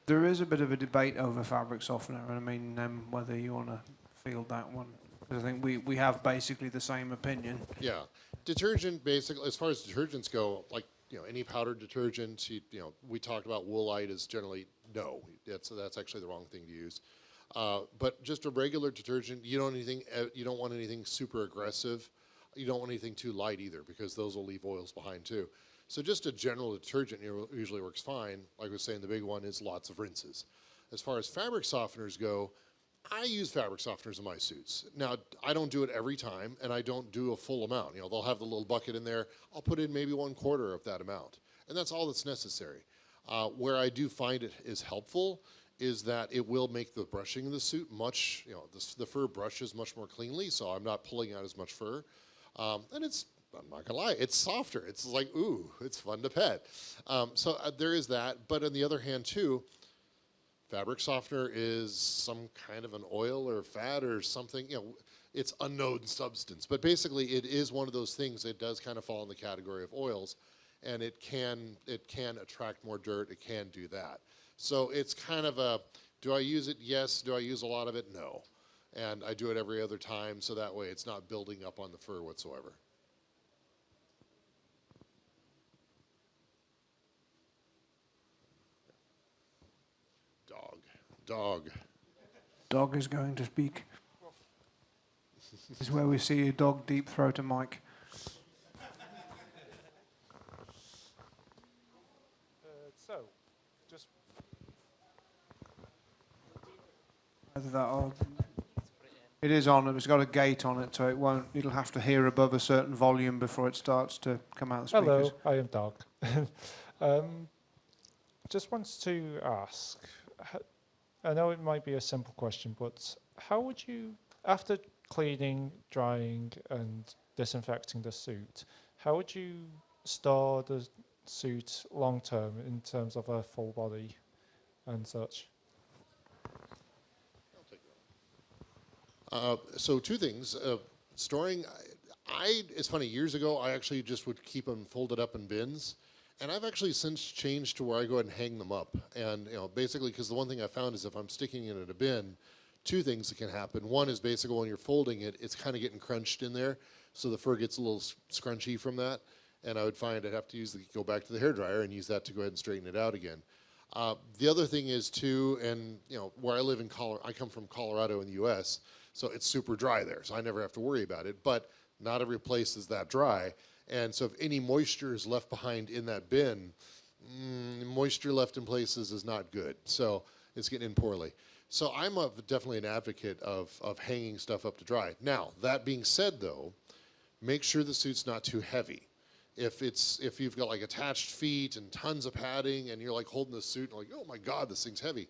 there is a bit of a debate over fabric softener, and I mean whether you want to field that one. Because I think we have basically the same opinion. Yeah, detergent basically, as far as detergents go, like you know, any powdered detergent, you know, we talked about Woolite is generally no. That's actually the wrong thing to use. But just a regular detergent, you don't want anything super aggressive. You don't want anything too light either, because those will leave oils behind too. So just a general detergent usually works fine. Like I was saying, the big one is lots of rinses. As far as fabric softeners go, I use fabric softeners in my suits. Now, I don't do it every time, and I don't do a full amount. You know, they'll have the little bucket in there. I'll put in maybe 1/4 of that amount, and that's all that's necessary. Where I do find it is helpful is that it will make the brushing of the suit much, you know, the fur brushes much more cleanly, so I'm not pulling out as much fur. And it's, I'm not gonna lie, it's softer. It's like, ooh, it's fun to pet. So there is that, but on the other hand too, fabric softener is some kind of an oil or fat or something, you know, it's unknown substance. But basically it is one of those things that does kind of fall in the category of oils, and it can attract more dirt, it can do that. So it's kind of a, do I use it? Yes. Do I use a lot of it? No. And I do it every other time, so that way it's not building up on the fur whatsoever. Dog is going to speak. This is where we see a dog deep throat a mic. So, just Either that or it is on. It's got a gate on it, so it won't. It'll have to hear above a certain volume before it starts to come out of the speakers. hello, I am Doug. Just wants to ask. I know it might be a simple question, but how would you, after cleaning, drying, and disinfecting the suit, how would you store the suit long term in terms of a full body and such? So two things. Storing, it's funny, years ago I actually just would keep them folded up in bins. And I've actually since changed to where I go ahead and hang them up. And you know, basically, because the one thing I found is if I'm sticking it in a bin, two things that can happen. One is basically when you're folding it, it's kind of getting crunched in there. So the fur gets a little scrunchy from that. And I would find I'd have to go back to the hairdryer and use that to go ahead and straighten it out again. The other thing is too, and you know, where I live in Colorado, I come from Colorado in the U.S., so it's super dry there, so I never have to worry about it. But not every place is that dry, and so if any moisture is left behind in that bin, moisture left in places is not good. So It's getting in poorly. So I'm definitely an advocate of hanging stuff up to dry. Now, that being said, though, make sure the suit's not too heavy. If you've got like attached feet and tons of padding and you're like holding the suit and like, oh my God, this thing's heavy.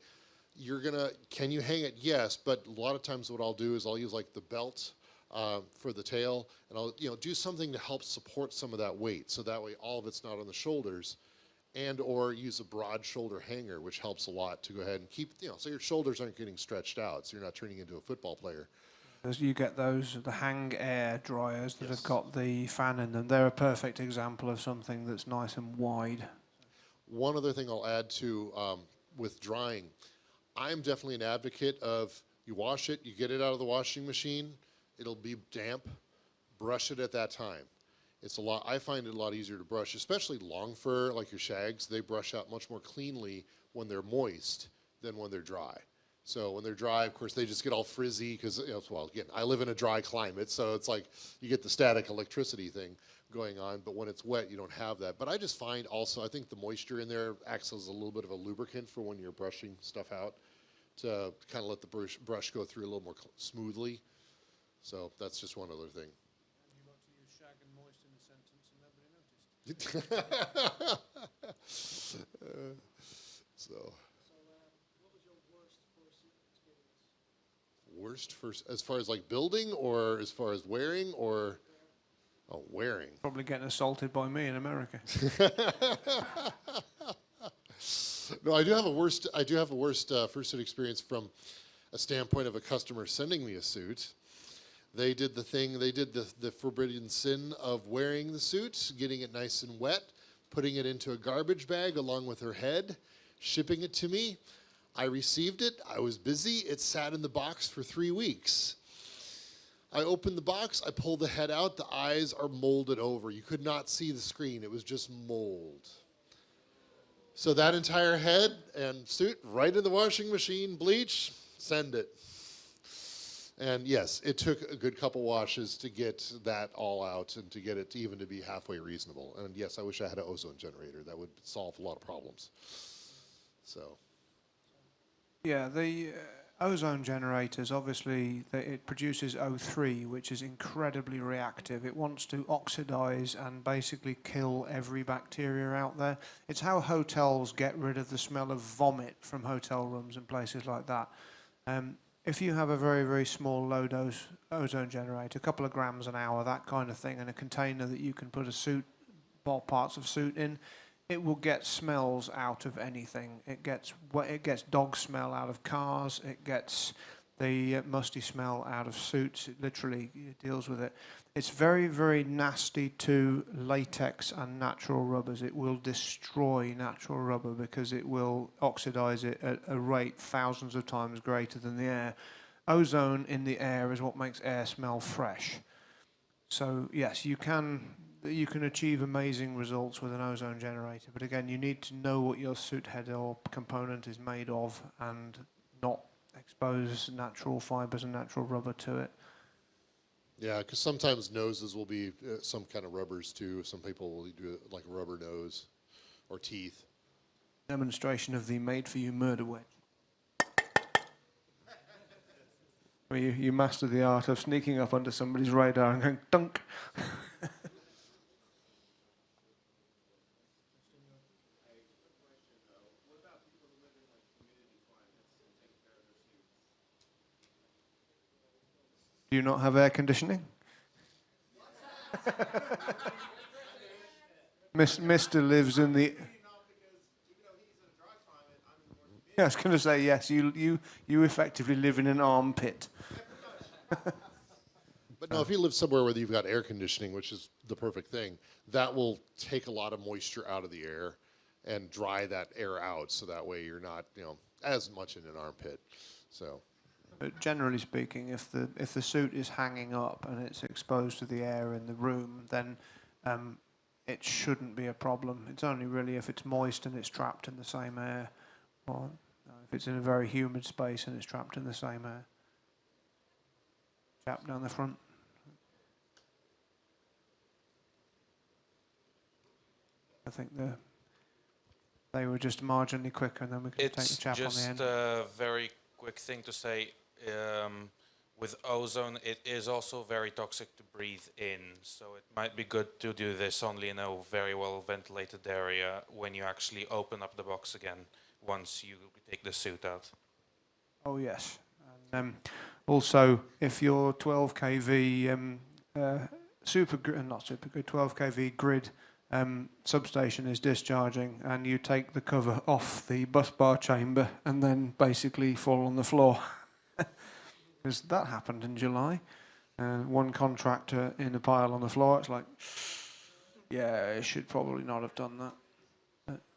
Can you hang it? Yes, but a lot of times what I'll do is I'll use like the belt for the tail, and I'll do something to help support some of that weight, so that way all of it's not on the shoulders, and or use a broad shoulder hanger, which helps a lot to go ahead and keep, so your shoulders aren't getting stretched out, so you're not turning into a football player. As you get the hang air dryers that have got the fan in them, they're a perfect example of something that's nice and wide. One other thing I'll add to with drying, I'm definitely an advocate of you wash it, you get it out of the washing machine, it'll be damp, brush it at that time. I find it a lot easier to brush, especially long fur like your shags. They brush out much more cleanly when they're moist than when they're dry. So when they're dry, of course, they just get all frizzy because, well, again, I live in a dry climate, so it's like you get the static electricity thing going on, but when it's wet, you don't have that. But I just find also, I think the moisture in there acts as a little bit of a lubricant for when you're brushing stuff out to kind of let the brush go through a little more smoothly. So that's just one other thing. You want to use shag and moist in a sentence and nobody noticed. So. What was your worst fursuit experience? Worst as far as like building or as far as wearing or wearing? Probably getting assaulted by me in America. No, I do have a worst fursuit experience from a standpoint of a customer sending me a suit. They did the forbidden sin of wearing the suit, getting it nice and wet, putting it into a garbage bag along with her head, shipping it to me. I received it. I was busy. It sat in the box for 3 weeks. I opened the box. I pulled the head out. The eyes are molded over. You could not see the screen. It was just mold. So that entire head and suit right in the washing machine, bleach, send it. And yes, it took a good couple washes to get that all out and to get it to even to be halfway reasonable. And yes, I wish I had an ozone generator. That would solve a lot of problems. So. Yeah, the ozone generators, obviously, it produces O3, which is incredibly reactive. It wants to oxidize and basically kill every bacteria out there. It's how hotels get rid of the smell of vomit from hotel rooms and places like that. If you have a very, very small low-dose ozone generator, a couple of grams an hour, that kind of thing, and a container that you can put parts of suit in, it will get smells out of anything. It gets dog smell out of cars. It gets the musty smell out of suits. It literally deals with it. It's very, very nasty to latex and natural rubbers. It will destroy natural rubber because it will oxidize it at a rate thousands of times greater than the air. Ozone in the air is what makes air smell fresh. So yes, you can achieve amazing results with an ozone generator, but again, you need to know what your suit head or component is made of and not expose natural fibers and natural rubber to it. Yeah, because sometimes noses will be some kind of rubbers too. Some people will do it like a rubber nose or teeth. Demonstration of the made-for-you murder wedge. Where you master the art of sneaking up under somebody's radar and going dunk. Do you not have air conditioning? Mr. lives in the... Yeah, I was going to say, yes, you effectively live in an armpit. But no, if you live somewhere where you've got air conditioning, which is the perfect thing, that will take a lot of moisture out of the air and dry that air out, so that way you're not, as much in an armpit. So. But generally speaking, if the suit is hanging up and it's exposed to the air in the room, then it shouldn't be a problem. It's only really if it's moist and it's trapped in the same air, or if it's in a very humid space and it's trapped in the same air. Chap down the front. I think they were just marginally quicker, and then we could take the It's chap on the just end. a very quick thing to say. With ozone, it is also very toxic to breathe in, so it might be good to do this only in a very well ventilated area when you actually open up the box again once you take the suit out. Oh yes. And also, if your 12 kV not super grid, 12 kV grid substation is discharging, and you take the cover off the bus bar chamber and then basically fall on the floor. Because that happened in July. One contractor in a pile on the floor. It's like, yeah, it should probably not have done that.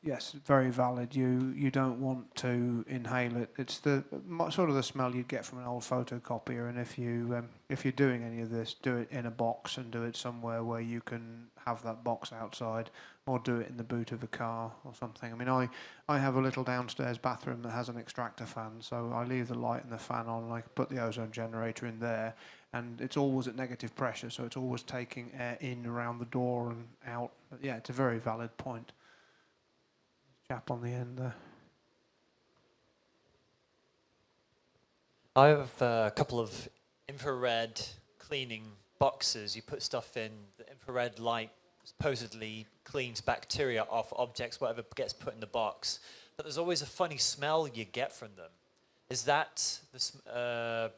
Yes, very valid. You don't want to inhale it. It's the sort of the smell you'd get from an old photocopier. And if you're doing any of this, do it in a box and do it somewhere where you can have that box outside, or do it in the boot of a car or something. I mean, I have a little downstairs bathroom that has an extractor fan, so I leave the light and the fan on, and I put the ozone generator in there, and it's always at negative pressure, so it's always taking air in around the door and out. But yeah, it's a very valid point. Chap on the end there. I have a couple of infrared cleaning boxes. You put stuff in, the infrared light supposedly cleans bacteria off objects, whatever gets put in the box. But there's always a funny smell you get from them. Is that is that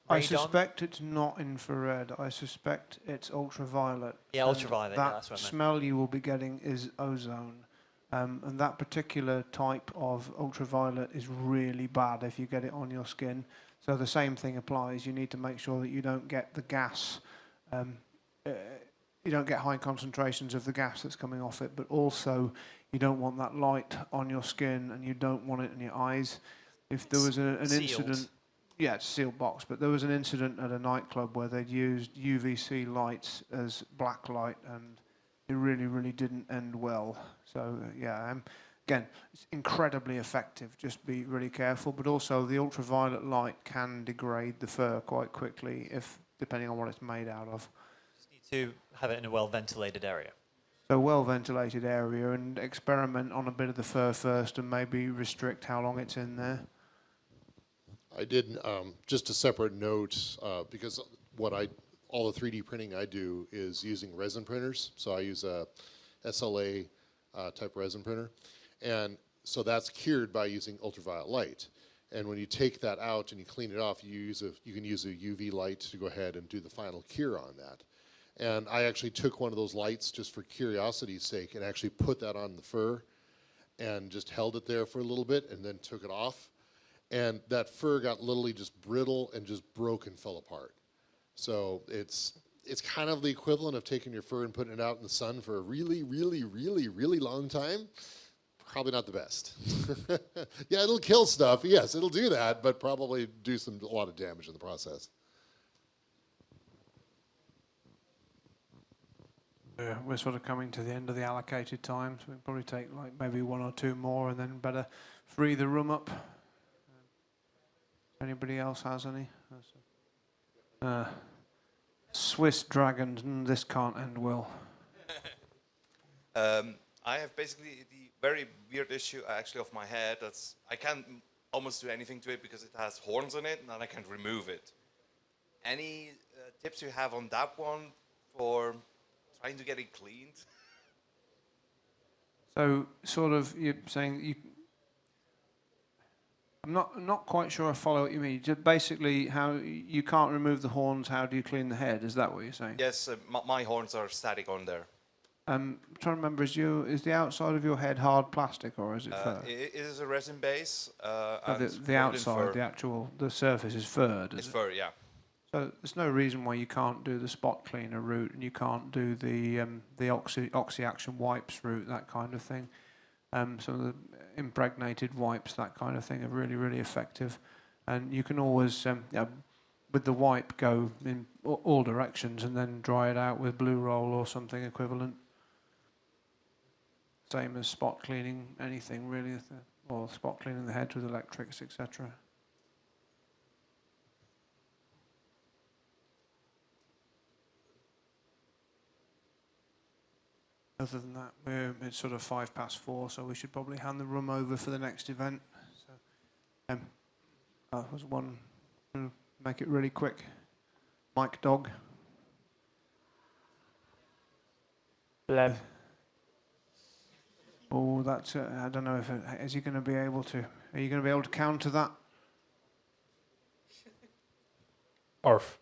I radon? suspect it's not infrared. I suspect it's ultraviolet. Yeah, And ultraviolet. Yeah, That that's what I meant. smell you will be getting is ozone. And that particular type of ultraviolet is really bad if you get it on your skin. So the same thing applies. You need to make sure that you don't get the gas. You don't get high concentrations of the gas that's coming off it, but also you don't want that light on your skin, and you don't want it in your eyes. If there was an Sealed. incident, yeah, it's a sealed box, but there was an incident at a nightclub where they'd used UVC lights as black light, and it really, really didn't end well. So yeah, again, it's incredibly effective. Just be really careful. But also, the ultraviolet light can degrade the fur quite quickly, if depending on what it's made out of. Just need to have it in a well-ventilated area. So well-ventilated area, and experiment on a bit of the fur first, and maybe restrict how long it's in there. I did just a separate note because all the 3D printing I do is using resin printers. So I use a SLA type resin printer, and so that's cured by using ultraviolet light. And when you take that out and you clean it off, you can use a UV light to go ahead and do the final cure on that. And I actually took one of those lights just for curiosity's sake and actually put that on the fur and just held it there for a little bit and then took it off. And that fur got literally just brittle and just broke and fell apart. So it's kind of the equivalent of taking your fur and putting it out in the sun for a really, really, really, really long time. Probably not the best. Yeah, it'll kill stuff. Yes, it'll do that, but probably do a lot of damage in the process. We're sort of coming to the end of the allocated time, so we'll probably take like maybe one or two more, and then better free the room up. Anybody else has any? Swiss dragons, this can't end well. I have basically the very weird issue actually of my head. I can't almost do anything to it because it has horns on it, and then I can't remove it. Any tips you have on that one for trying to get it cleaned? So, sort of, you're saying I'm not quite sure I follow what you mean. Just basically, how you can't remove the horns. How do you clean the head? Is that what you're saying? Yes, my horns are static on there. I'm trying to remember. Is the outside of your head hard plastic, or is it fur? It is a resin base. The outside, the surface is fur. It's fur, yeah. So there's no reason why you can't do the spot cleaner route, and you can't do the oxy action wipes route, that kind of thing. Some of the impregnated wipes, that kind of thing, are really, really effective. And you can always, with the wipe, go in all directions and then dry it out with blue roll or something equivalent. Same as spot cleaning anything, really, or spot cleaning the head with electrics, etc. Other than that, it's sort of 4:05, so we should probably hand the room over for the next event. So, that was one. Make it really quick. Mike Dog. Bleb. Oh, that's. I don't know if is he going to be able to. Are you going to be able to counter that? Orf.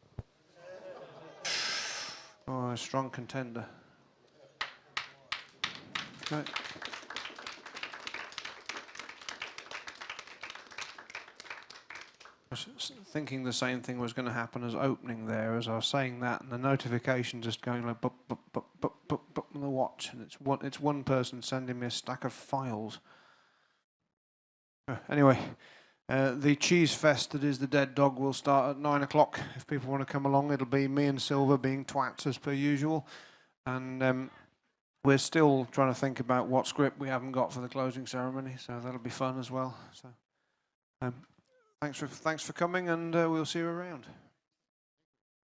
Oh, a strong contender. Okay. I was thinking the same thing was going to happen as opening there, as I was saying that, and the notification just going like bup, bup, bup, bup, bup, bup on the watch, and it's one person sending me a stack of files. Anyway, the cheese fest that is the Dead Dog will start at 9 o'clock. If people want to come along, it'll be me and Silver being twats as per usual, and we're still trying to think about what script we haven't got for the closing ceremony, so that'll be fun as well. So, thanks for coming, and we'll see you around.